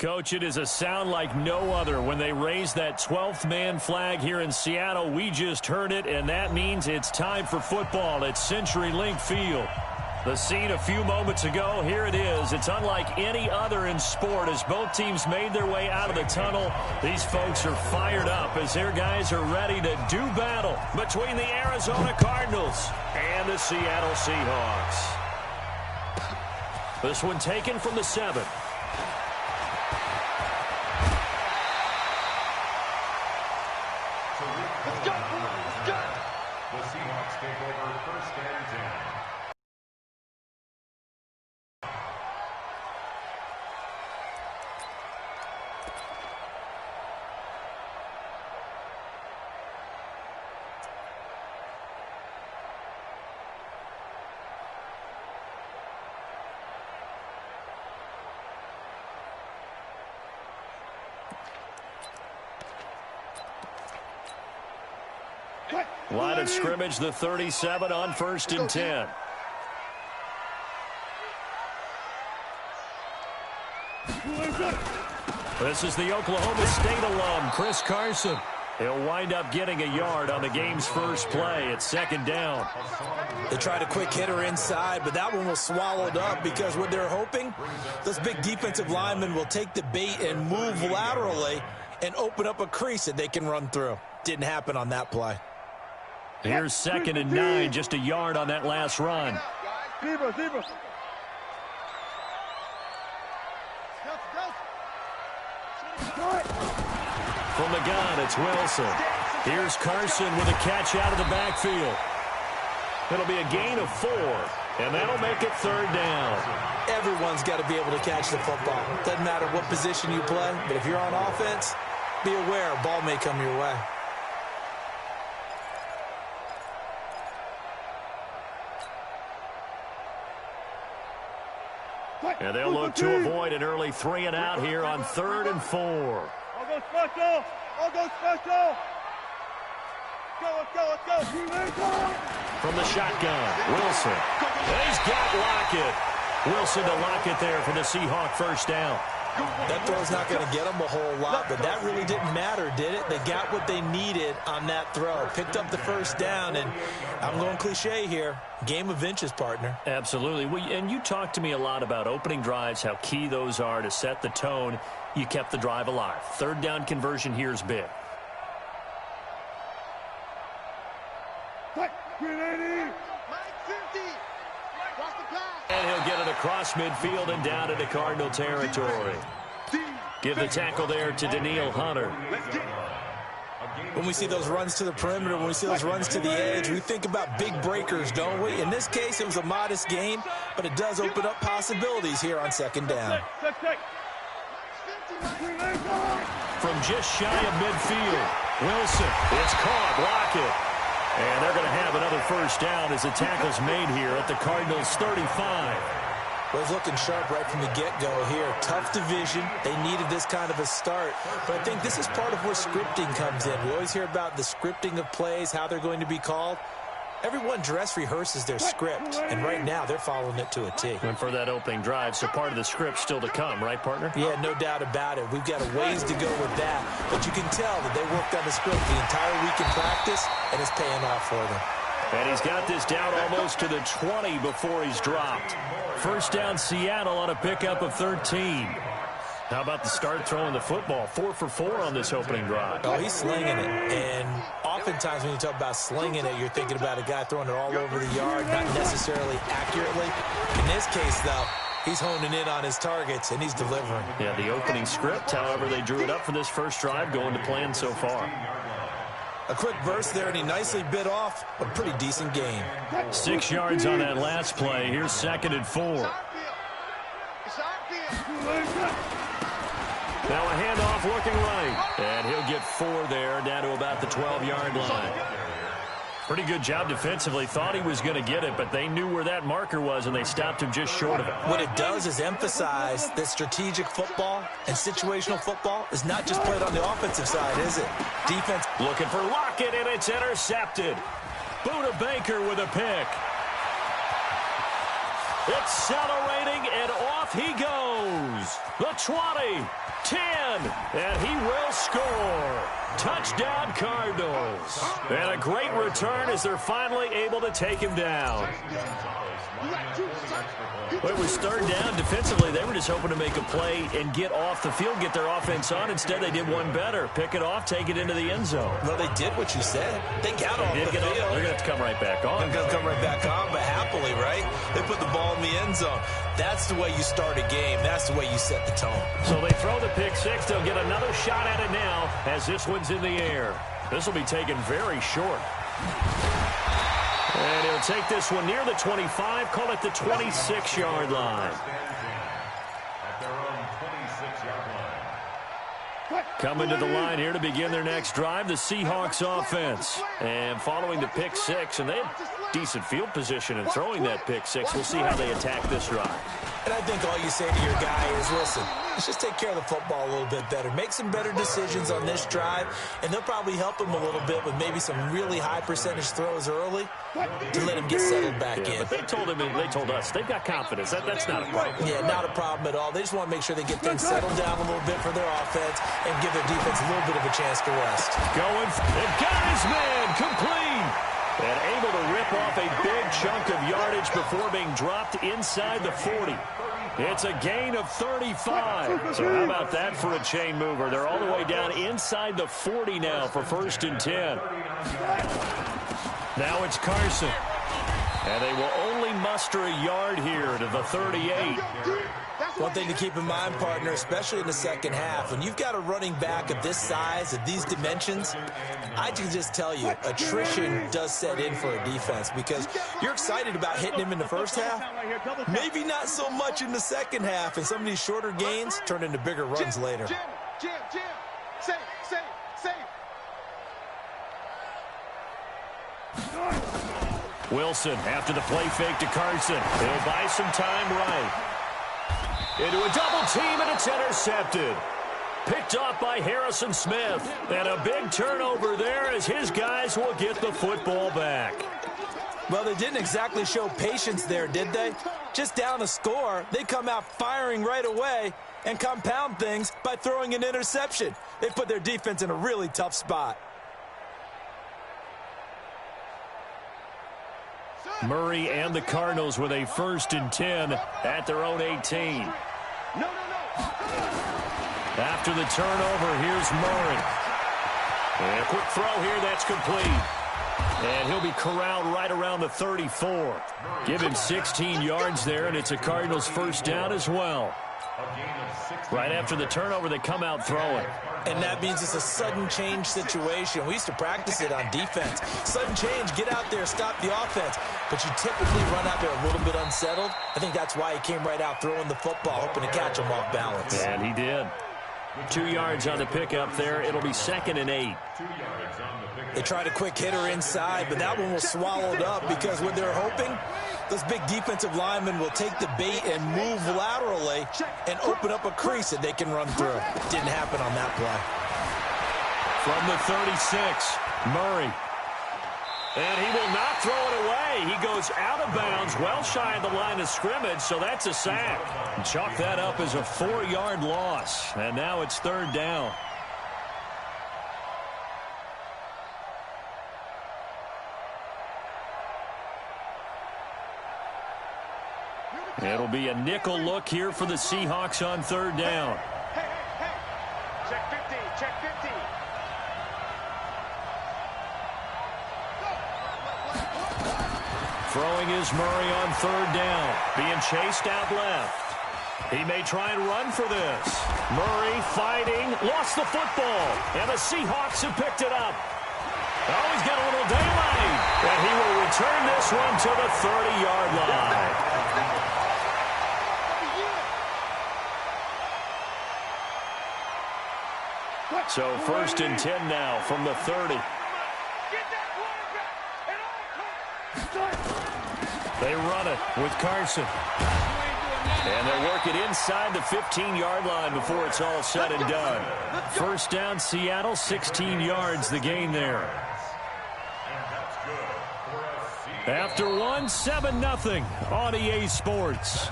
Coach, it is a sound like no other when they raise that 12th man flag here in Seattle. We just heard it, and that means it's time for football at CenturyLink Field. The scene a few moments ago, here it is. It's unlike any other in sport as both teams made their way out of the tunnel. These folks are fired up as their guys are ready to do battle between the Arizona Cardinals and the Seattle Seahawks. This one taken from the 7. Line of scrimmage, the 37 on 1st and 10. This is the Oklahoma State alum, Chris Carson. He'll wind up getting a yard on the game's first play. It's 2nd down. They tried a quick hitter inside, but that one was swallowed up because what they're hoping, those big defensive linemen will take the bait and move laterally and open up a crease that they can run through. Didn't happen on that play. Here's 2nd and 9, just a yard on that last run. From the gun, it's Wilson. Here's Carson with a catch out of the backfield. It'll be a gain of 4, and that'll make it 3rd down. Everyone's got to be able to catch the football. Doesn't matter what position you play, but if you're on offense, be aware a ball may come your way. And they'll look to avoid an early 3 and out here on 3rd and 4. I'll go special. I'll go special. Let's go. From the shotgun, Wilson. He's got Lockett. Wilson to Lockett there for the Seahawk 1st down. That throw's not going to get them a whole lot, but that really didn't matter, did it? They got what they needed on that throw. Picked up the 1st down, and I'm going cliche here. Game of inches, partner. Absolutely. Well, and you talked to me a lot about opening drives, how key those are to set the tone. You kept the drive alive. 3rd down conversion here is big. And he'll get it across midfield and down into Cardinal territory. Give the tackle there to Daniil Hunter. When we see those runs to the perimeter, when we see those runs to the edge, we think about big breakers, don't we? In this case, it was a modest gain, but it does open up possibilities here on 2nd down. From just shy of midfield, Wilson. It's caught. Lockett. And they're going to have another 1st down as the tackle's made here at the Cardinals' 35. Was looking sharp right from the get-go here. Tough division. They needed this kind of a start. But I think this is part of where scripting comes in. We always hear about the scripting of plays, how they're going to be called. Everyone dress rehearses their script, and right now they're following it to a T. And for that opening drive, so part of the script still to come, right, partner? Yeah, no doubt about it. We've got a ways to go with that, but you can tell that they worked on the script the entire week in practice, and it's paying off for them. And he's got this down almost to the 20 before he's dropped. 1st down Seattle on a pickup of 13. How about the start throwing the football? 4 for 4 on this opening drive. Oh, he's slinging it. And oftentimes when you talk about slinging it, you're thinking about a guy throwing it all over the yard, not necessarily accurately. In this case, though, he's honing in on his targets, and he's delivering. Yeah, the opening script, however, they drew it up for this first drive, going to plan so far. A quick burst there, and he nicely bit off a pretty decent gain. 6 yards on that last play. Here's 2nd and 4. Now a handoff looking right. And he'll get 4 there, down to about the 12-yard line. Pretty good job defensively. Thought he was going to get it, but they knew where that marker was, and they stopped him just short of it. What it does is emphasize that strategic football and situational football is not just played on the offensive side, is it? Defense. Looking for Lockett, and it's intercepted. Buda Baker with a pick. Accelerating, and off he goes. goes. The 20, 10, and he will score. Touchdown, Cardinals. And a great return as they're finally able to take him down. Well, it was third down. Defensively, they were just hoping to make a play and get off the field, get their offense on. Instead, they did one better. Pick it off, take it into the end zone. Well, they did what you said. They got off the field. They're going to have to come right back on. They're going to come right back on, but happily, right? They put the ball in the end zone. That's the way you start a game. That's the way you set the tone. So they throw the pick six. They'll get another shot at it now as this one's in the air. This will be taken very short. And he'll take this one near the 25, call it the 26-yard line. At their own 26-yard line. Coming to the line here to begin their next drive, the Seahawks offense. And following the pick six, and they have decent field position in throwing that pick six. We'll see how they attack this drive. And I think all you say to your guy is, listen, let's just take care of the football a little bit better. Make some better decisions on this drive, and they'll probably help him a little bit with maybe some really high percentage throws early to let him get settled back in. But they told us, they've got confidence. That's not a problem. Yeah, not a problem at all. They just want to make sure they get things settled down a little bit for their offense and give their defense a little bit of a chance to rest. Going, and got his man complete. And able to rip off a big chunk of yardage before being dropped inside the 40. It's a gain of 35. So how about that for a chain mover? They're all the way down inside the 40 now for 1st and 10. Now it's Carson. And they will only muster a yard here to the 38. One thing to keep in mind, partner, especially in the second half, when you've got a running back of this size, of these dimensions, I can just tell you, attrition does set in for a defense because you're excited about hitting him in the first half, maybe not so much in the second half, and some of these shorter gains turn into bigger runs later. Jim, safe. Wilson, after the play fake to Carson, he'll buy some time right. Into a double team, and it's intercepted. Picked off by Harrison Smith. And a big turnover there as his guys will get the football back. Well, they didn't exactly show patience there, did they? Just down a score, they come out firing right away and compound things by throwing an interception. They put their defense in a really tough spot. Murray and the Cardinals with a 1st and 10 at their own 18. No. After the turnover, here's Murray. And a quick throw here, that's complete. And he'll be corralled right around the 34. Give him 16 yards there, and it's a Cardinals 1st down as well. Right after the turnover, they come out throwing. And that means it's a sudden change situation. We used to practice it on defense. Sudden change, get out there, stop the offense. But you typically run out there a little bit unsettled. I think that's why he came right out throwing the football, hoping to catch him off balance. And he did. 2 yards on the pickup there. It'll be 2nd and 8. They tried a quick hitter inside, but that one was swallowed up because what they're hoping, those big defensive linemen will take the bait and move laterally and open up a crease that they can run through. Didn't happen on that play. From the 36, Murray. And he will not throw it away. He goes out of bounds, well shy of the line of scrimmage, so that's a sack. Chalk that up as a 4-yard loss. And now it's 3rd down. It'll be a nickel look here for the Seahawks on 3rd down. Hey. Check 50. Throwing is Murray on 3rd down. Being chased out left. He may try and run for this. Murray fighting. Lost the football. And the Seahawks have picked it up. Oh, he's got a little daylight. And he will return this one to the 30-yard line. So 1st and 10 now from the 30. They run it with Carson. And they'll work it inside the 15-yard line before it's all said and done. 1st down, Seattle, 16 yards, the gain there. After 7-0 on EA Sports.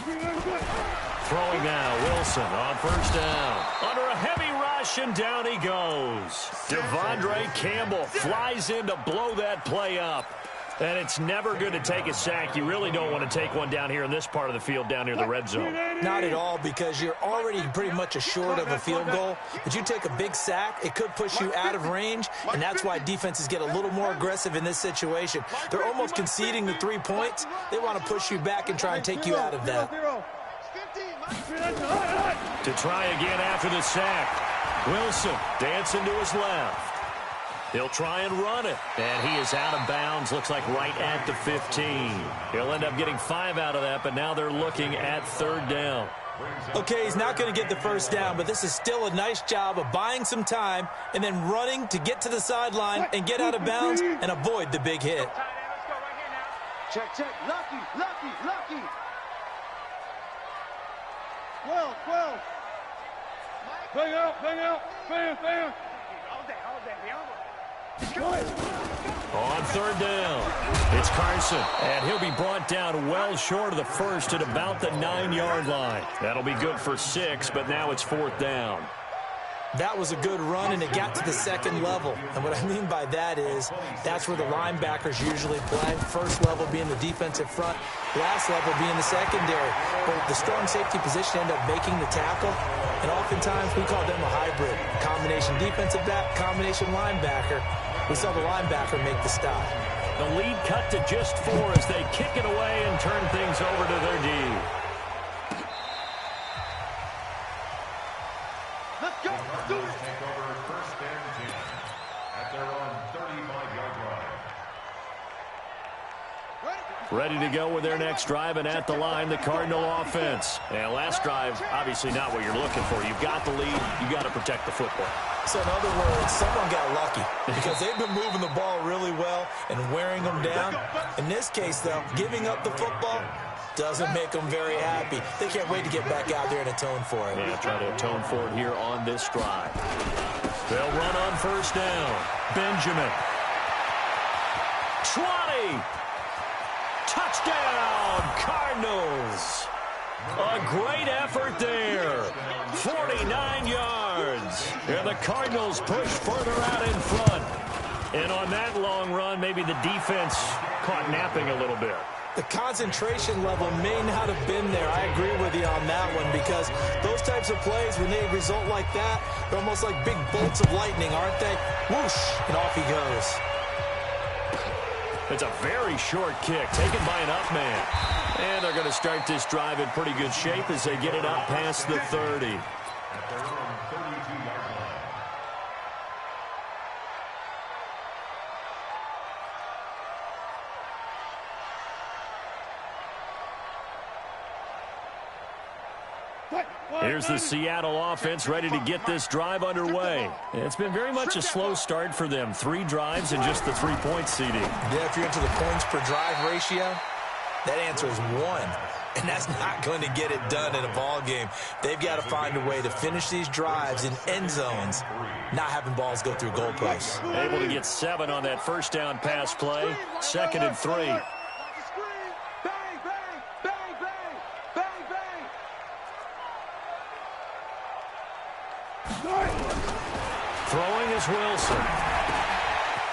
Throwing now, Wilson on first down. Under a heavy rush, and down he goes. Devondre Campbell flies in to blow that play up. And it's never good to take a sack. You really don't want to take one down here in this part of the field, down near the red zone. Not at all, because you're already pretty much assured of a field goal. But you take a big sack, it could push you out of range, and that's why defenses get a little more aggressive in this situation. They're almost conceding the 3 points. They want to push you back and try and take you out of that. To try again after the sack. Wilson dancing to his left. He'll try and run it. And he is out of bounds, looks like right at the 15. He'll end up getting 5 out of that, but now they're looking at third down. Okay, he's not going to get the first down, but this is still a nice job of buying some time and then running to get to the sideline and get out of bounds and avoid the big hit. Check, check. Lucky, lucky, lucky. 12, 12. Bang out, bang out. Bam, bam. On third down, it's Carson, and he'll be brought down well short of the first at about the 9-yard line. That'll be good for 6, but now it's fourth down. That was a good run, and it got to the second level. And what I mean by that is that's where the linebackers usually play. First level being the defensive front, last level being the secondary. But the strong safety position ended up making the tackle, and oftentimes we call them a hybrid. Combination defensive back, combination linebacker. We saw the linebacker make the stop. The lead cut to just 4 as they kick it away and turn things over to their D. Let's go. Do it. Take over first and 10 at their own 35-yard line. Ready to go with their next drive, and at the line, the Cardinal offense. And last drive, obviously not what you're looking for. You've got the lead. You've got to protect the football. So in other words, someone got lucky because they've been moving the ball really well and wearing them down. In this case, though, giving up the football doesn't make them very happy. They can't wait to get back out there and atone for it. Yeah, try to atone for it here on this drive. They'll run on first down. Benjamin. 20. Touchdown, Cardinals. A great effort there. 49 yards. And the Cardinals push further out in front. And on that long run, maybe the defense caught napping a little bit. The concentration level may not have been there. I agree with you on that one, because those types of plays, when they result like that, they're almost like big bolts of lightning, aren't they? Whoosh, and off he goes. It's a very short kick taken by an up man. And they're going to start this drive in pretty good shape as they get it up past the 30. At their own 32-yard line. Here's the Seattle offense ready to get this drive underway. It's been very much a slow start for them. 3 drives and just the 3-point seeding. Yeah, if you're into the points per drive ratio, that answer is 1. And that's not going to get it done in a ball game. They've got to find a way to finish these drives in end zones, not having balls go through goalposts. Able to get 7 on that first down pass play. 2nd and 3. Throwing is Wilson.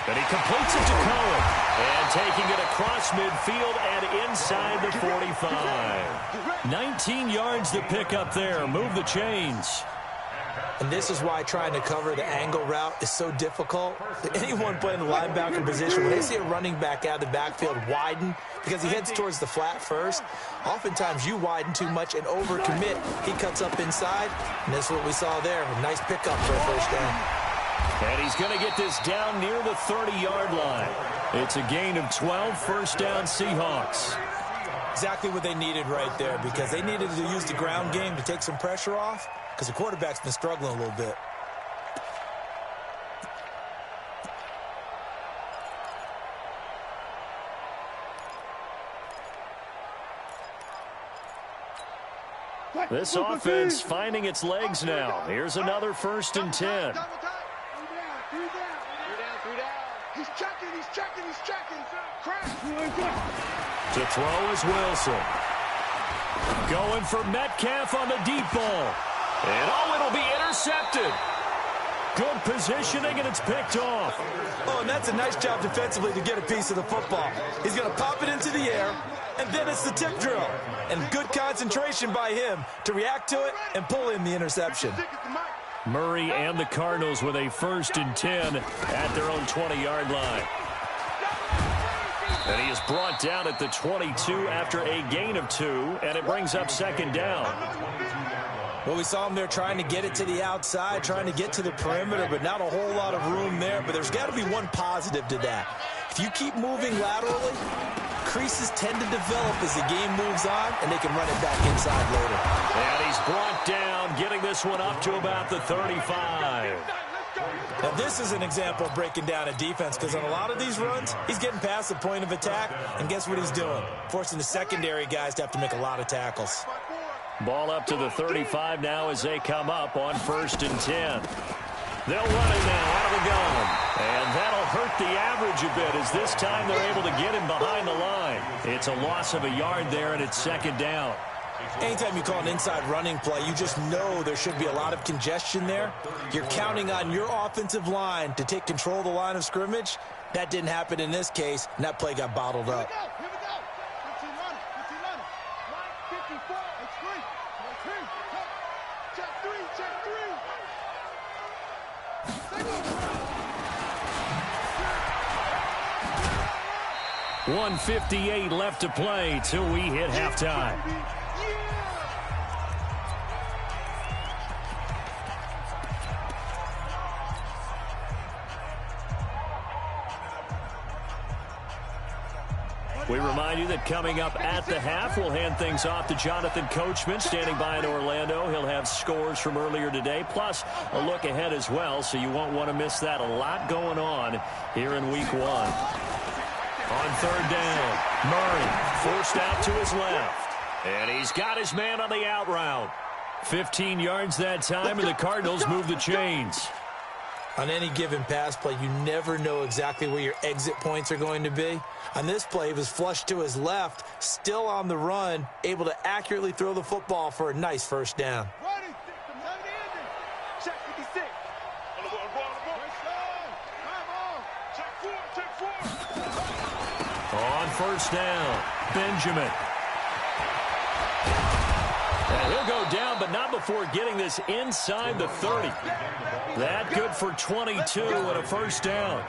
And he completes it to Cohen. And taking it across midfield and inside the 45. 19 yards to pick up there. Move the chains. And this is why trying to cover the angle route is so difficult. Anyone playing the linebacker position, when they see a running back out of the backfield widen, because he heads towards the flat first, oftentimes you widen too much and overcommit. He cuts up inside, and that's what we saw there. A nice pickup for a first down. And he's going to get this down near the 30-yard line. It's a gain of 12, first down Seahawks. Exactly what they needed right there, because they needed to use the ground game to take some pressure off, because the quarterback's been struggling a little bit. This offense finding its legs now. Here's another 1st and 10. 3 down. He's checking. Crash. To throw is Wilson. Going for Metcalf on the deep ball. And it'll be intercepted. Good positioning, and it's picked off. Oh, and that's a nice job defensively to get a piece of the football. He's going to pop it into the air, and then it's the tip drill. And good concentration by him to react to it and pull in the interception. Murray and the Cardinals with a 1st and 10 at their own 20-yard line. And he is brought down at the 22 after a gain of 2, and it brings up 2nd down. Well, we saw him there trying to get it to the outside, trying to get to the perimeter, but not a whole lot of room there. But there's got to be one positive to that. If you keep moving laterally, creases tend to develop as the game moves on, and they can run it back inside later. And he's brought down, getting this one up to about the 35. Now, this is an example of breaking down a defense, because on a lot of these runs, he's getting past the point of attack, and guess what he's doing? Forcing the secondary guys to have to make a lot of tackles. Ball up to the 35 now as they come up on 1st and 10. They'll run it now out of the gun. And that'll hurt the average a bit as this time they're able to get him behind the line. It's a loss of a yard there, and it's 2nd down. Anytime you call an inside running play, you just know there should be a lot of congestion there. You're counting on your offensive line to take control of the line of scrimmage. That didn't happen in this case, and that play got bottled up. .158 left to play till we hit halftime. We remind you that coming up at the half, we'll hand things off to Jonathan Coachman, standing by in Orlando. He'll have scores from earlier today, plus a look ahead as well, so you won't want to miss that. A lot going on here in Week 1. On 3rd down, Murray forced out to his left. And he's got his man on the out route. 15 yards that time, and the Cardinals move the chains. On any given pass play, you never know exactly where your exit points are going to be. On this play, he was flushed to his left, still on the run, able to accurately throw the football for a nice 1st down. On 1st down, Benjamin. And he'll go down, but not before getting this inside the 30. That good for 22 and a 1st down.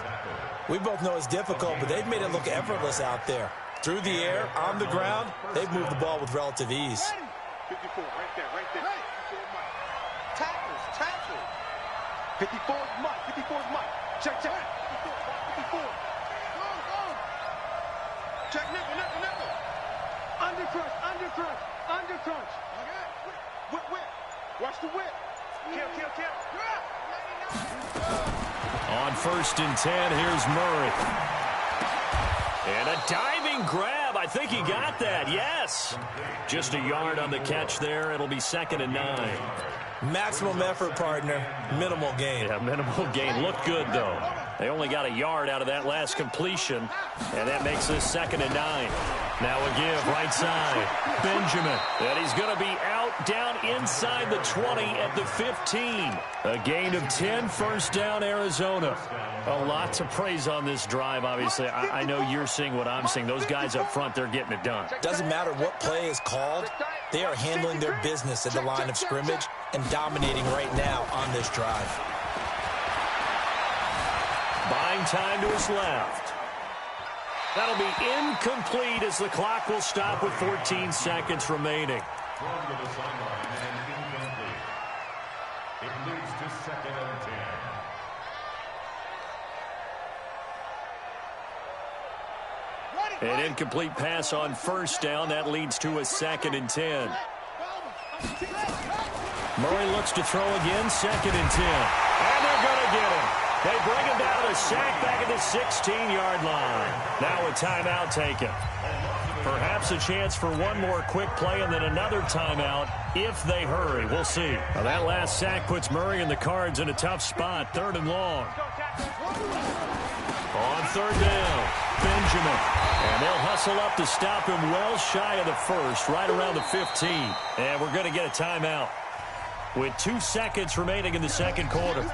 We both know it's difficult, but they've made it look effortless out there. Through the air, on the ground, they've moved the ball with relative ease. 54, right there, right there. Tackles. 54 is Mike, 54 is Mike. Check. 54. Go. Check, nickel. Under crunch. Whip. Watch the whip. Kill. On 1st and 10, here's Murray. And a diving grab. I think he got that. Yes. Just a yard on the catch there. It'll be 2nd and 9. Maximum effort, partner. Minimal gain. Yeah, minimal gain. Looked good, though. They only got a yard out of that last completion, and that makes this 2nd and 9. Now a give, right side. Benjamin. And he's going to be out down inside the 20 at the 15. A gain of 10, 1st down, Arizona. A lot to praise on this drive, obviously. I know you're seeing what I'm seeing. Those guys up front, they're getting it done. Doesn't matter what play is called. They are handling their business at the line of scrimmage and dominating right now on this drive. Buying time to his left. That'll be incomplete as the clock will stop with 14 seconds remaining. Thrown to the sideline and incomplete. It leads to 2nd and 10. An incomplete pass on 1st down. That leads to a 2nd and 10. Murray looks to throw again. 2nd and 10. And they're going to get him. They bring him down to the sack back at the 16-yard line. Now a timeout taken. Perhaps a chance for one more quick play and then another timeout if they hurry. We'll see. Now that last sack puts Murray and the Cards in a tough spot. 3rd and long. On third down, Benjamin. And they'll hustle up to stop him well shy of the first, right around the 15. And we're going to get a timeout with 2 seconds remaining in the second quarter.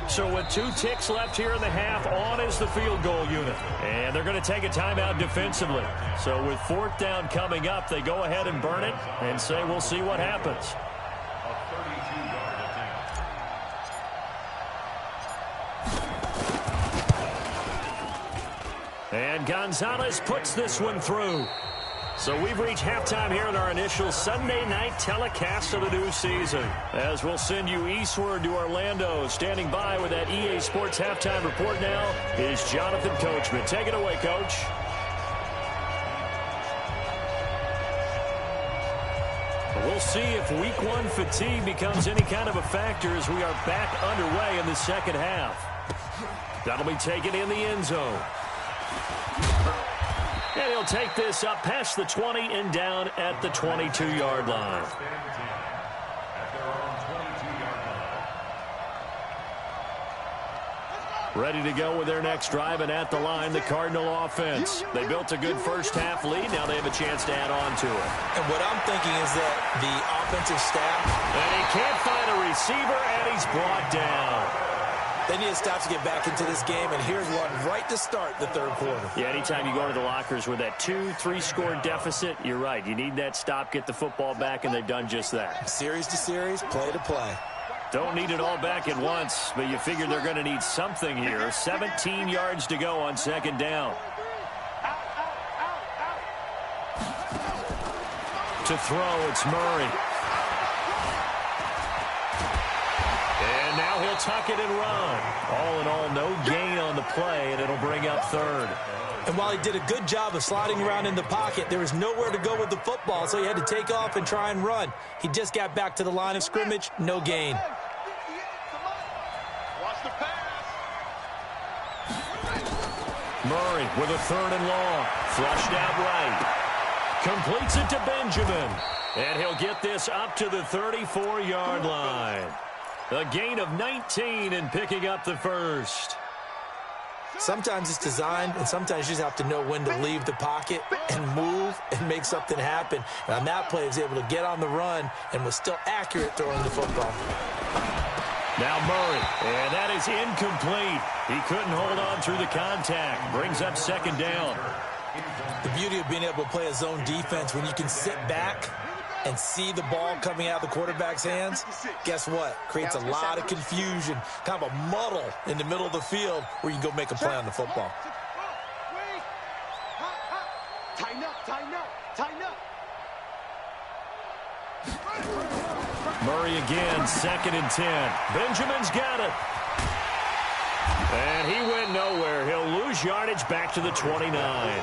So with 2 ticks left here in the half, on is the field goal unit. And they're going to take a timeout defensively. So with fourth down coming up, they go ahead and burn it and say we'll see what happens. And Gonzalez puts this one through. So we've reached halftime here in our initial Sunday night telecast of the new season. As we'll send you eastward to Orlando. Standing by with that EA Sports halftime report now is Jonathan Coachman. Take it away, Coach. We'll see if week 1 fatigue becomes any kind of a factor as we are back underway in the second half. That'll be taken in the end zone. And he'll take this up past the 20 and down at the 22-yard line. Ready to go with their next drive, and at the line, the Cardinal offense. They built a good first-half lead. Now they have a chance to add on to it. And what I'm thinking is that the offensive staff... And he can't find a receiver, and he's brought down. They need to stop to get back into this game, and here's one right to start the third quarter. Yeah, anytime you go to the lockers with that 2-3 score deficit, you're right. You need that stop, get the football back, and they've done just that. Series to series, play to play. Don't need it all back at once, but you figure they're going to need something here. 17 yards to go on second down. To throw, it's Murray. And now he'll tuck it and run. All in all, no gain on the play, and it'll bring up third. And while he did a good job of sliding around in the pocket, there was nowhere to go with the football, so he had to take off and try and run. He just got back to the line of scrimmage, no gain. Murray with a third and long. Flushed out right. Completes it to Benjamin. And he'll get this up to the 34-yard line. A gain of 19 and picking up the first. Sometimes it's designed, and sometimes you just have to know when to leave the pocket and move and make something happen. And on that play, he was able to get on the run and was still accurate throwing the football. Now Murray, and that is incomplete. He couldn't hold on through the contact. Brings up second down. The beauty of being able to play a zone defense when you can sit back and see the ball coming out of the quarterback's hands, guess what? Creates a lot of confusion, kind of a muddle in the middle of the field where you can go make a play on the football. Tighten up, tighten up, tighten up. Murray again, 2nd and 10. Benjamin's got it. And he went nowhere. He'll lose yardage back to the 29.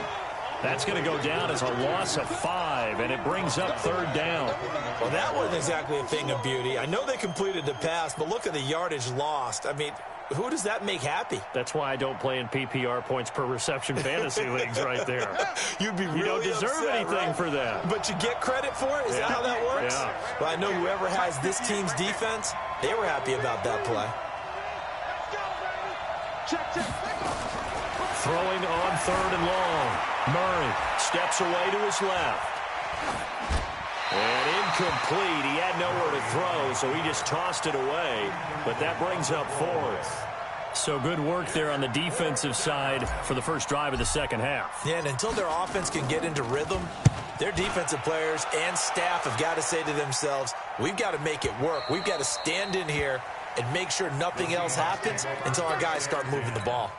That's going to go down as a loss of 5, and it brings up third down. Well, that wasn't exactly a thing of beauty. I know they completed the pass, but look at the yardage lost. I mean, who does that make happy? That's why I don't play in PPR points per reception fantasy leagues right there. You'd be really You don't deserve upset, anything right? for that. But you get credit for it? Is that how that works? Yeah. Well, I know whoever has this team's defense, they were happy about that play. Check, check. Throwing on third and long. Murray steps away to his left. And incomplete. He had nowhere to throw, so he just tossed it away. But that brings up fourth. So good work there on the defensive side for the first drive of the second half. Yeah, and until their offense can get into rhythm, their defensive players and staff have got to say to themselves, we've got to make it work. We've got to stand in here and make sure nothing else happens until our guys start moving the ball.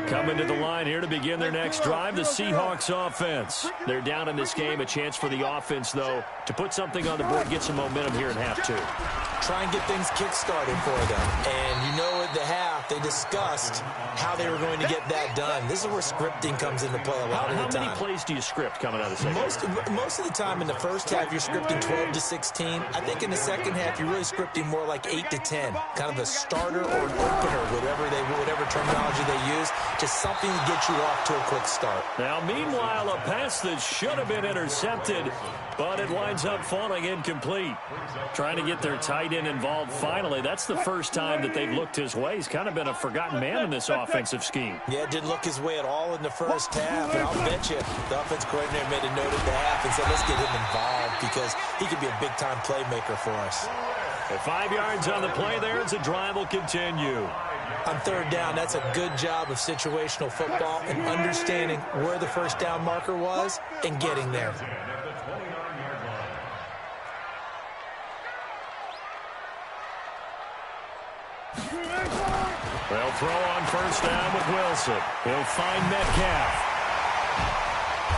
Coming to the line here to begin their next drive, the Seahawks offense. They're down in this game. A chance for the offense, though, to put something on the board, get some momentum here in half two. Try and get things kick-started for them. And you know at the half, they discussed how they were going to get that done. This is where scripting comes into play a lot of the time. How many plays do you script coming out of the second half? Most of the time in the first half, you're scripting 12 to 16. I think in the second half, you're really scripting more like 8 to 10. Kind of a starter or an opener, whatever terminology they use. Just something to get you off to a quick start. Now, meanwhile, a pass that should have been intercepted, but it winds up falling incomplete. Trying to get their tight end involved finally. That's the first time that they've looked his way. He's kind of of been a forgotten man in this offensive scheme. Yeah, it didn't look his way at all in the first half, and I'll bet you the offense coordinator made a note at the half and said, let's get him involved because he could be a big-time playmaker for us. At 5 yards on the play there as the drive will continue. On third down, that's a good job of situational football and understanding where the first down marker was and getting there. They'll throw on first down with Wilson. He'll find Metcalf.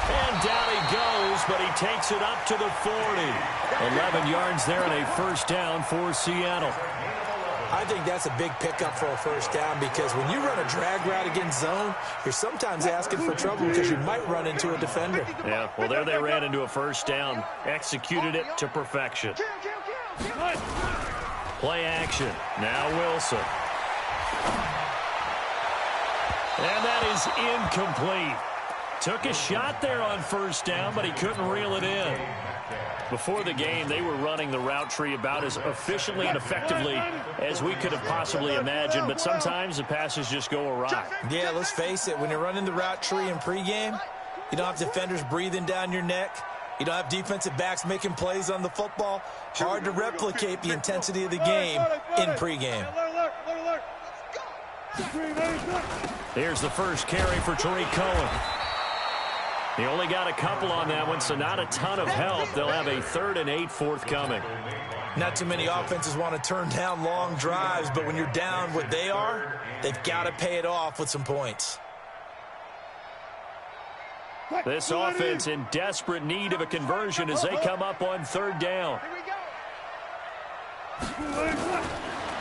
And down he goes, but he takes it up to the 40. 11 yards there and a first down for Seattle. I think that's a big pickup for a first down because when you run a drag route against zone, you're sometimes asking for trouble because you might run into a defender. Yeah, well, there they ran into a first down. Executed it to perfection. Play action. Now Wilson. And that is incomplete. Took a shot there on first down, but he couldn't reel it in. Before the game, they were running the route tree about as efficiently and effectively as we could have possibly imagined, but sometimes the passes just go awry. Yeah, let's face it. When you're running the route tree in pregame, you don't have defenders breathing down your neck. You don't have defensive backs making plays on the football. Hard to replicate the intensity of the game in pregame. Here's the first carry for Tariq Cohen. He only got a couple on that one, so not a ton of help. They'll have a 3rd and 8 forthcoming. Not too many offenses want to turn down long drives, but when you're down what they are, they've got to pay it off with some points. This offense in desperate need of a conversion as they come up on 3rd down.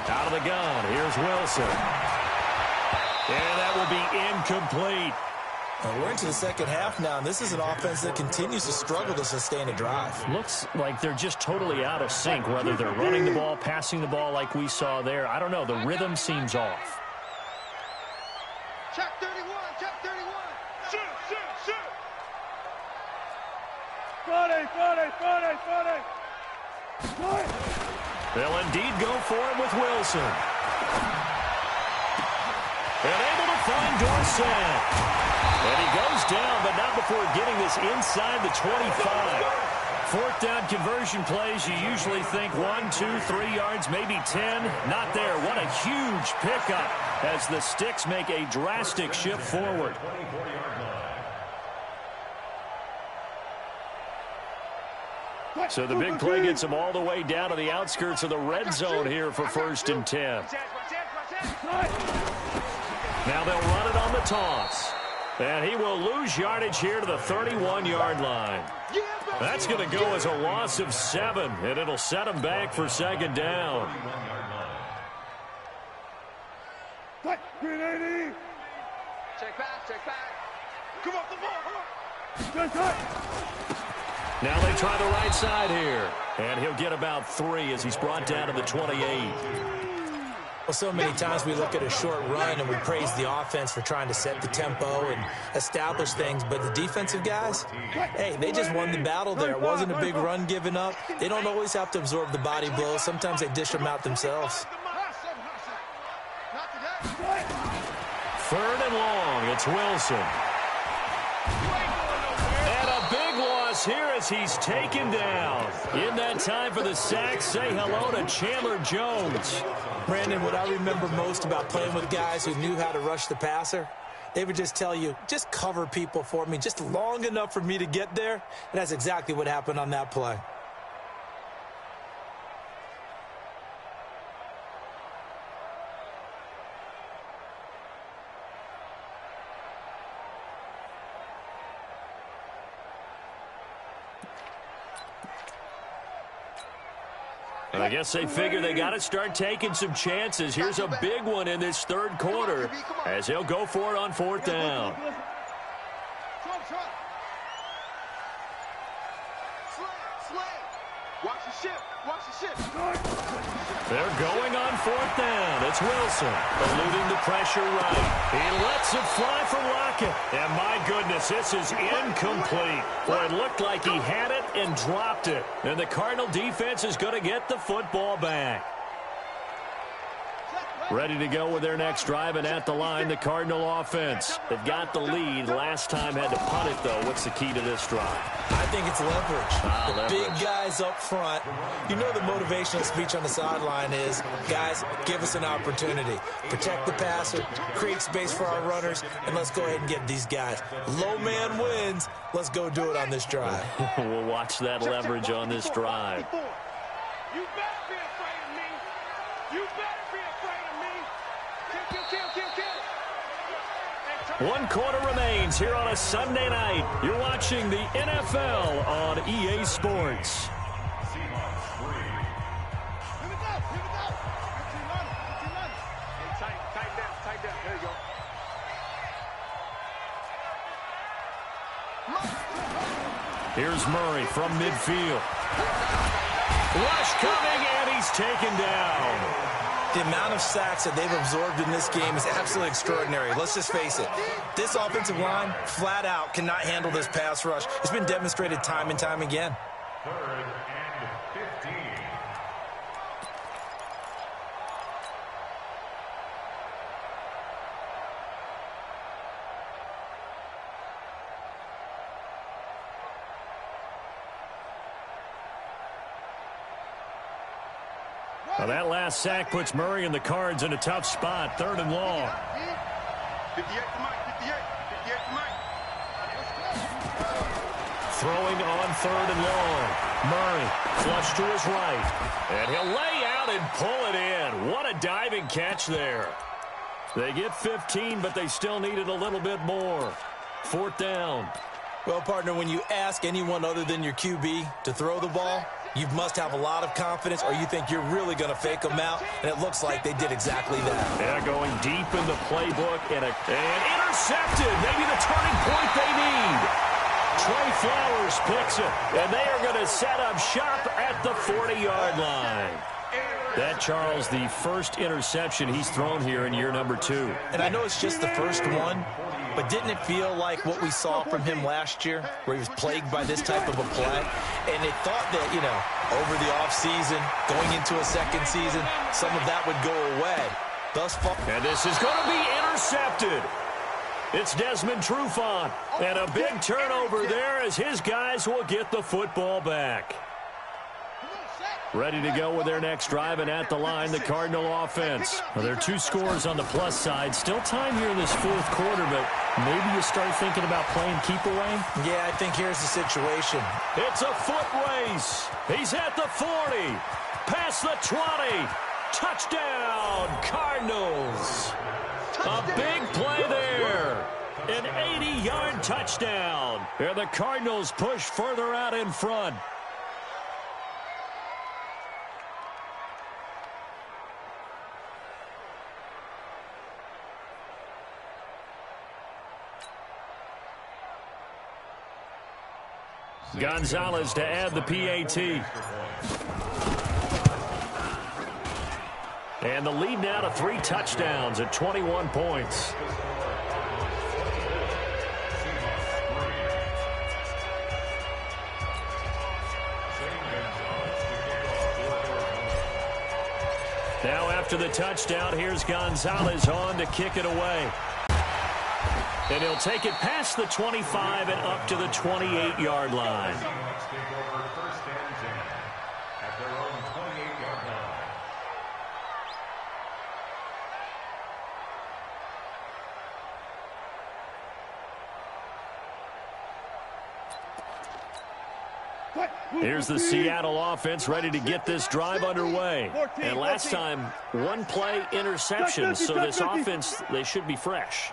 Out of the gun, here's Wilson. And that will be incomplete. We're into the second half now, and this is an offense that continues to struggle to sustain a drive. Looks like they're just totally out of sync, whether they're running the ball, passing the ball like we saw there. I don't know. The rhythm seems off. Check 31, check 31. Shoot, shoot, shoot. Friday. They'll indeed go for it with Wilson. And able to find Dorsett. And he goes down, but not before getting this inside the 25. 4th down conversion plays, you usually think 1, 2, 3 yards, maybe 10. Not there. What a huge pickup as the Sticks make a drastic shift forward. So the big play gets him all the way down to the outskirts of the red zone here for 1st and 10. Now they'll run it on the toss. And he will lose yardage here to the 31-yard line. That's going to go as a loss of 7, and it'll set him back for 2nd down. Check back. Come off the ball. Now they try the right side here. And he'll get about 3 as he's brought down to the 28. Well, so many times we look at a short run and we praise the offense for trying to set the tempo and establish things, but the defensive guys, hey, they just won the battle there. It wasn't a big run given up. They don't always have to absorb the body blows. Sometimes they dish them out themselves. 3rd and long, it's Wilson. And a big loss here as he's taken down. In that time for the sack, say hello to Chandler Jones. Brandon, what I remember most about playing with guys who knew how to rush the passer, they would just tell you, just cover people for me, just long enough for me to get there. And that's exactly what happened on that play. I guess they figure they got to start taking some chances. Here's a big one in this 3rd quarter as he'll go for it on 4th down. They're going on 4th down. It's Wilson eluding the pressure right. He lets it fly from Lockett. And my goodness, this is incomplete. Boy, it looked like he had it and dropped it. And the Cardinal defense is going to get the football back. Ready to go with their next drive, and at the line, the Cardinal offense. They've got the lead. Last time had to punt it, though. What's the key to this drive? I think it's leverage. Leverage. Big guys up front. You know the motivational speech on the sideline is, guys, give us an opportunity. Protect the passer, create space for our runners, and let's go ahead and get these guys. Low man wins. Let's go do it on this drive. We'll watch that leverage on this drive. You better be afraid of me. You better be afraid of me. Kill. 1 quarter remains here on a Sunday night. You're watching the NFL on EA Sports. Seahawks 3. Here we go. 15 on. Hey, tight down. There you go. Here's Murray from midfield. Rush coming, and he's taken down. The amount of sacks that they've absorbed in this game is absolutely extraordinary. Let's just face it. This offensive line, flat out, cannot handle this pass rush. It's been demonstrated time and time again. 3rd and 15. Well, that last sack puts Murray and the Cards in a tough spot. 3rd and long. 58 to Mike. 58 to Mike. Throwing on 3rd and long. Murray flush to his right. And he'll lay out and pull it in. What a diving catch there. They get 15, but they still needed a little bit more. 4th down. Well, partner, when you ask anyone other than your QB to throw the ball, you must have a lot of confidence, or you think you're really going to fake them out, and it looks like they did exactly that. Yeah, going deep in the playbook and intercepted. Maybe the turning point they need. Trey Flowers picks it, and they are going to set up shop at the 40-yard line. That, Charles, the first interception he's thrown here in year number 2. And I know it's just the first one, but didn't it feel like what we saw from him last year, where he was plagued by this type of a play? And it thought that, you know, over the offseason, going into a second season, some of that would go away. Thus far. And this is going to be intercepted. It's Desmond Trufant. And a big turnover there as his guys will get the football back. Ready to go with their next drive, and at the line, the Cardinal offense. Well, there are 2 scores on the plus side. Still time here in this 4th quarter, but maybe you start thinking about playing keep away? Yeah, I think here's the situation. It's a foot race. He's at the 40. Past the 20. Touchdown, Cardinals. A big play there. An 80-yard touchdown. And the Cardinals push further out in front. Gonzalez to add the PAT. And the lead now to 3 touchdowns at 21 points. Now after the touchdown, here's Gonzalez on to kick it away. And he'll take it past the 25 and up to the 28-yard line. Seahawks take over 1st and 10 at their own 28-yard line. Here's the Seattle offense ready to get this drive underway. And last time, 1 play interception, so this offense, they should be fresh.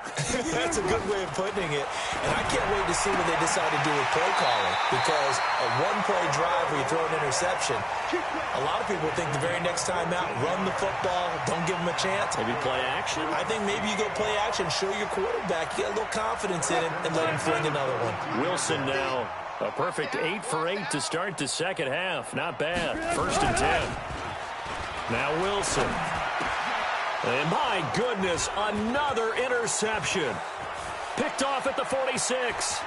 That's a good way of putting it. And I can't wait to see what they decide to do with play calling, because a 1-play drive where you throw an interception, a lot of people think the very next time out, run the football, don't give them a chance. Maybe play action? I think maybe you go play action, show your quarterback, you get a little confidence in him, and let him fling another one. Wilson now. A perfect 8 for 8 to start the second half. Not bad. 1st and 10. Now Wilson. And my goodness, another interception. Picked off at the 46.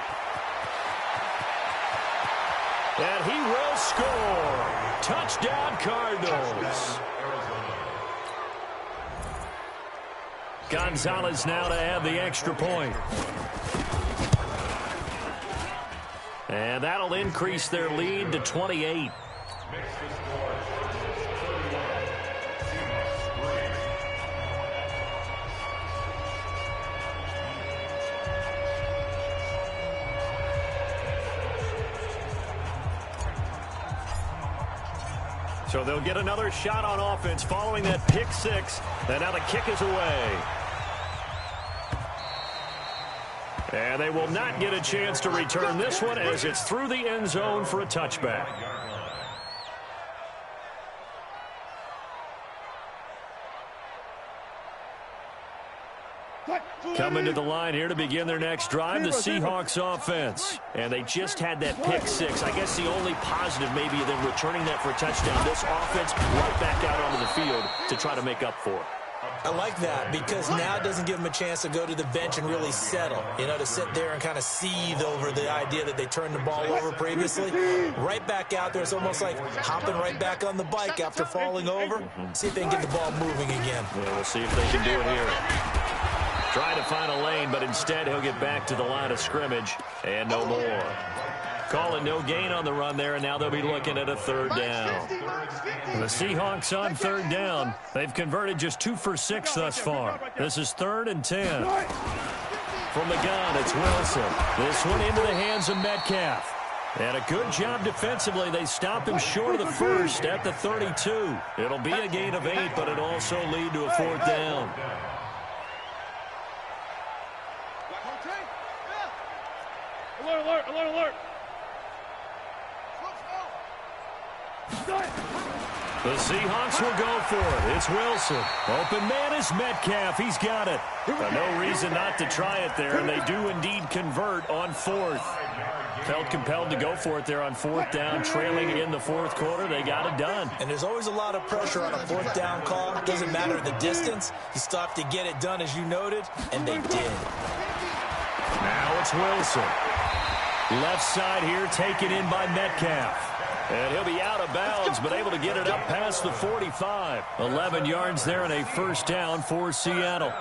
And he will score. Touchdown, Cardinals. Gonzalez now to add the extra point. And that'll increase their lead to 28. So they'll get another shot on offense following that pick six. And now the kick is away. And they will not get a chance to return this one as it's through the end zone for a touchback. Coming to the line here to begin their next drive, the Seahawks offense. And they just had that pick six. I guess the only positive maybe of them returning that for a touchdown. This offense right back out onto the field to try to make up for it. I like that because now it doesn't give them a chance to go to the bench and really settle. You know, to sit there and kind of seethe over the idea that they turned the ball over previously. Right back out there. It's almost like hopping right back on the bike after falling over. See if they can get the ball moving again. Yeah, we'll see if they can do it here. Trying to find a lane, but instead he'll get back to the line of scrimmage and no more. Call it no gain on the run there, and now they'll be looking at a third down. The Seahawks on third down. They've converted just 2 for 6 thus far. This is 3rd and 10. From the gun, it's Wilson. This one into the hands of Metcalf. And a good job defensively. They stop him short of the first at the 32. It'll be a gain of 8, but it'll also lead to a 4th down. Alert, alert, alert, alert. The Seahawks will go for it. It's Wilson. Open man is Metcalf. He's got it. No reason not to try it there, and they do indeed convert on 4th. Felt compelled to go for it there on 4th down, trailing in the 4th quarter. They got it done. And there's always a lot of pressure on a 4th down call. It doesn't matter the distance. You stop to get it done, as you noted, and they did. Now it's Wilson. Left side here taken in by Metcalf. And he'll be out of bounds, but able to get it up past the 45. 11 yards there and a 1st down for Seattle.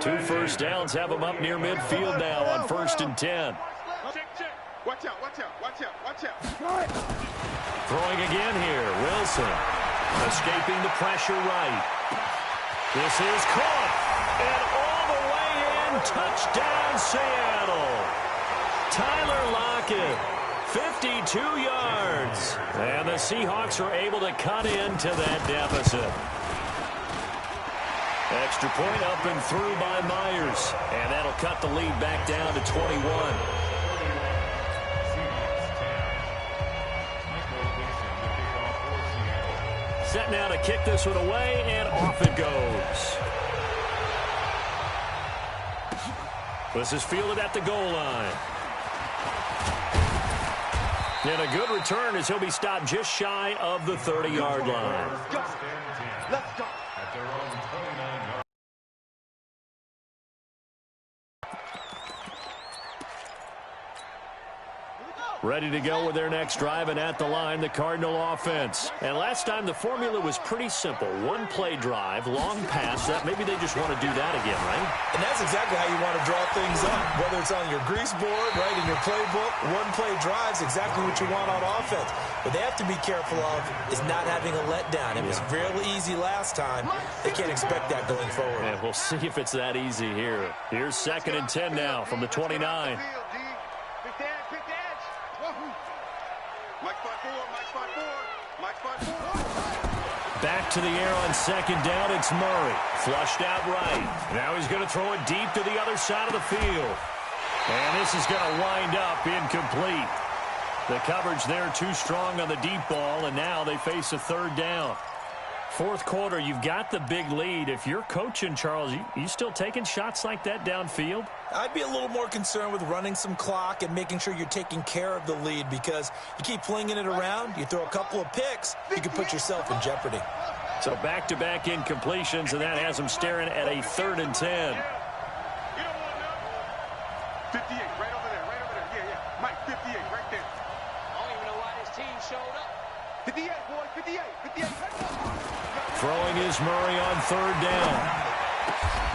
2 first downs have them up near midfield now on 1st and 10. Check. Watch out, watch out, watch out, watch out. Throwing again here, Wilson. Escaping the pressure right. This is caught. And all the way in, touchdown Seattle. Tyler Lockett, 52 yards. And the Seahawks are able to cut into that deficit. Extra point up and through by Myers. And that'll cut the lead back down to 21. Set now to kick this one away, and off it goes. This is fielded at the goal line. And a good return as he'll be stopped just shy of the 30-yard line. Let's go. Ready to go with their next drive, and at the line, the Cardinal offense. And last time, the formula was pretty simple. 1-play drive, long pass. That maybe they just want to do that again, right? And that's exactly how you want to draw things up. Whether it's on your grease board, right, in your playbook, 1-play drive's exactly what you want on offense. What they have to be careful of is not having a letdown. It was real easy last time. They can't expect that going forward. And we'll see if it's that easy here. Here's 2nd and 10 now from the 29. Back to the air on 2nd down, it's Murray. Flushed out right. Now he's going to throw it deep to the other side of the field. And this is going to wind up incomplete. The coverage there too strong on the deep ball, and now they face a 3rd down. 4th quarter, you've got the big lead. If you're coaching, Charles, you still taking shots like that downfield? I'd be a little more concerned with running some clock and making sure you're taking care of the lead, because you keep flinging it around, you throw a couple of picks, you can put yourself in jeopardy. So back-to-back incompletions, and that has them staring at a 3rd and 10. 58, right over there, right over there. Yeah. Mike, 58, right there. I don't even know why this team showed up. 58, boy, 58, 58. Throwing is Murray on 3rd down.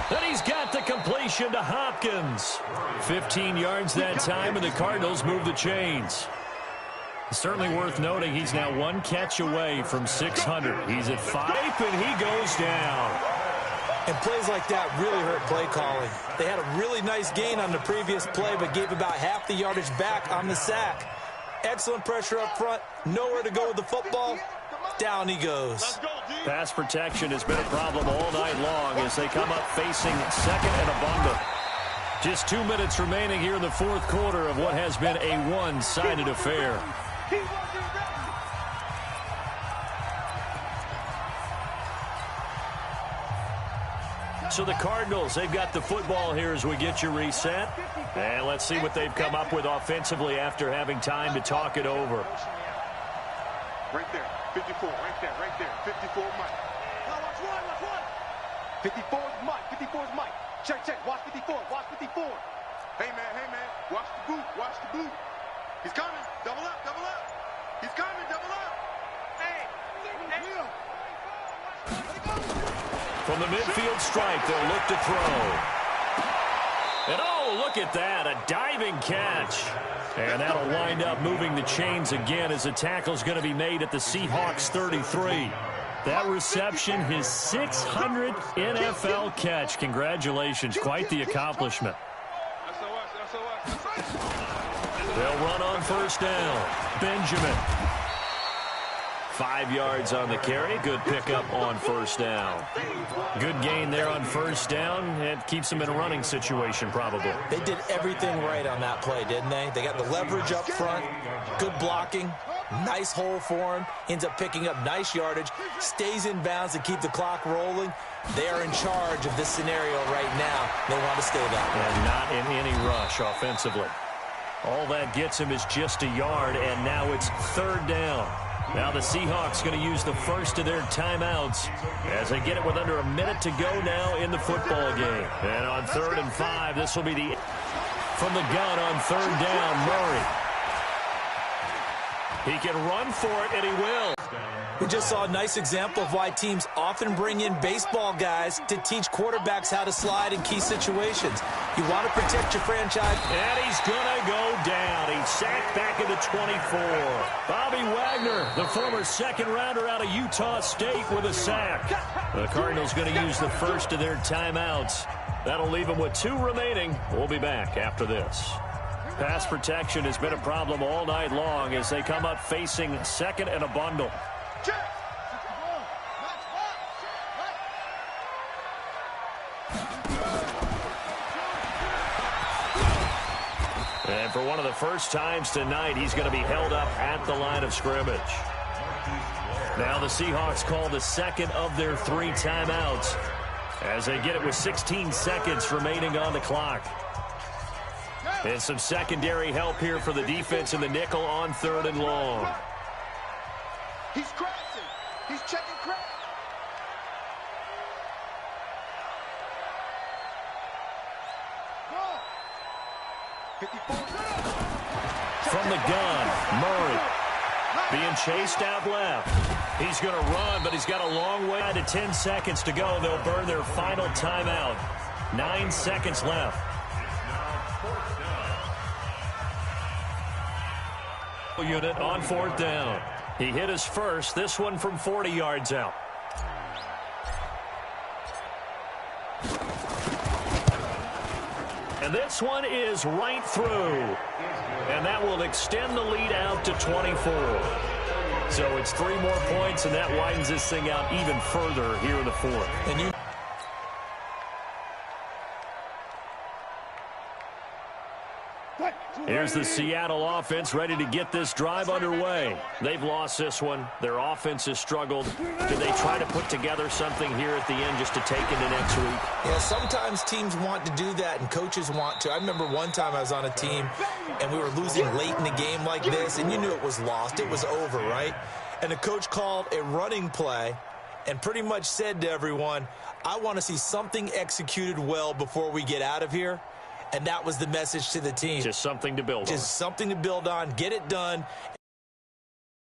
And he's got the completion to Hopkins. 15 yards that time, and the Cardinals move the chains. Certainly worth noting he's now one catch away from 600. He's at 5, and he goes down. And plays like that really hurt play calling. They had a really nice gain on the previous play, but gave about half the yardage back on the sack. Excellent pressure up front. Nowhere to go with the football. Down he goes. Pass protection has been a problem all night long as they come up facing second and a bundle. Just 2 minutes remaining here in the fourth quarter of what has been a one-sided affair. So the Cardinals, they've got the football here as we get you reset. And let's see what they've come up with offensively after having time to talk it over. Right there, 54, right there, 54 Mike. Now watch one. 54 is Mike, 54 is Mike. Check, watch 54, watch 54. Hey man, watch the boot. He's coming, double up. He's coming, double up. Hey. From the midfield stripe, they'll look to throw. And oh, look at that, a diving catch. And that'll wind up moving the chains again as the tackle's going to be made at the Seahawks 33. That reception, his 600th NFL catch. Congratulations, quite the accomplishment. They'll run on first down. Benjamin. 5 yards on the carry. Good pickup on first down. Good gain there on first down. It keeps them in a running situation probably. They did everything right on that play, didn't they? They got the leverage up front. Good blocking. Nice hole for him. Ends up picking up nice yardage. Stays in bounds to keep the clock rolling. They are in charge of this scenario right now. They want to stay that way. And not in any rush offensively. All that gets him is just a yard, and now it's third down. Now the Seahawks going to use the first of their timeouts as they get it with under a minute to go now in the football game. And on 3rd and 5, this will be the from the gun on 3rd down, Murray. He can run for it, and he will. We just saw a nice example of why teams often bring in baseball guys to teach quarterbacks how to slide in key situations. You want to protect your franchise. And he's going to go down. He's sacked back into 24. Bobby Wagner, the former second-rounder out of Utah State with a sack. The Cardinals going to use the first of their timeouts. That'll leave them with 2 remaining. We'll be back after this. Pass protection has been a problem all night long as they come up facing second and a bundle. And for one of the first times tonight, he's going to be held up at the line of scrimmage. Now the Seahawks call the second of their 3 timeouts as they get it with 16 seconds remaining on the clock. And some secondary help here for the defense in the nickel on 3rd and long. He's crashing. He's checking crash. From the gun, Murray being chased out left. He's going to run, but he's got a long way to 10 seconds to go. They'll burn their final timeout. 9 seconds left. Unit on 4th down. He hit his first, this one from 40 yards out. And this one is right through. And that will extend the lead out to 24. So it's 3 more points, and that widens this thing out even further here in the 4th. And here's the Seattle offense ready to get this drive underway. They've lost this one. Their offense has struggled. Do they try to put together something here at the end just to take into next week? Yeah, sometimes teams want to do that and coaches want to. I remember one time I was on a team and we were losing late in the game like this, and you knew it was lost. It was over, right? And the coach called a running play and pretty much said to everyone, I want to see something executed well before we get out of here. And that was the message to the team. Just something to build on. Just something to build on. Get it done.